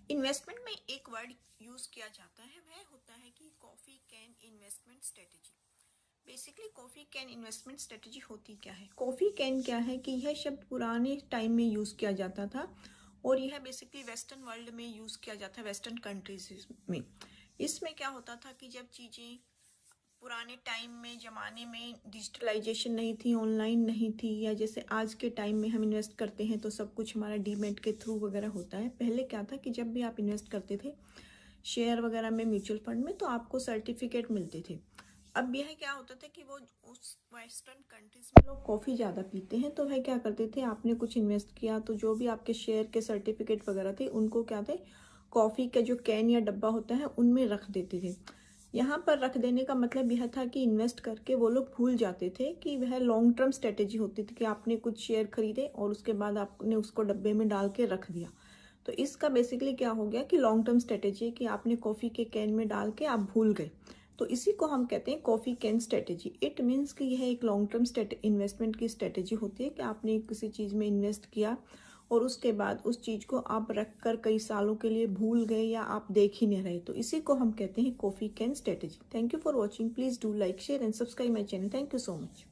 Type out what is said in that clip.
Investment में एक word use किया जाता है, वह होता है कि coffee can investment strategy. Basically coffee can investment strategy होती क्या है? कॉफी कैन क्या है कि यह शब्द पुराने टाइम में यूज किया जाता था और यह बेसिकली वेस्टर्न वर्ल्ड में यूज किया जाता है, वेस्टर्न कंट्रीज में। इसमें क्या होता था कि जब चीजें पुराने टाइम में ज़माने में डिजिटलाइजेशन नहीं थी, ऑनलाइन नहीं थी, या जैसे आज के टाइम में हम इन्वेस्ट करते हैं तो सब कुछ हमारा डीमेट के थ्रू वगैरह होता है। पहले क्या था कि जब भी आप इन्वेस्ट करते थे शेयर वगैरह में, म्यूचुअल फंड में, तो आपको सर्टिफिकेट मिलते थे। अब यह क्या होता था कि वो उस वेस्टर्न कंट्रीज में लोग कॉफ़ी ज़्यादा पीते हैं, तो वह क्या करते थे, आपने कुछ इन्वेस्ट किया तो जो भी आपके शेयर के सर्टिफिकेट वगैरह थे उनको क्या थे, कॉफ़ी का जो कैन या डब्बा होता है उनमें रख देते थे। यहाँ पर रख देने का मतलब यह था कि इन्वेस्ट करके वो लोग भूल जाते थे कि वह लॉन्ग टर्म स्ट्रेटेजी होती थी कि आपने कुछ शेयर खरीदे और उसके बाद आपने उसको डब्बे में डाल के रख दिया। तो इसका बेसिकली क्या हो गया कि लॉन्ग टर्म स्ट्रेटेजी कि आपने कॉफ़ी के कैन में डाल के आप भूल गए, तो इसी को हम कहते हैं coffee can strategy. It means कि यह एक लॉन्ग टर्म इन्वेस्टमेंट की स्ट्रेटेजी होती है कि आपने किसी चीज़ में इन्वेस्ट किया और उसके बाद उस चीज़ को आप रख कर कई सालों के लिए भूल गए या आप देख ही नहीं रहे, तो इसी को हम कहते हैं coffee can strategy. Thank you for watching. Please do like, share and subscribe my channel. Thank you so much.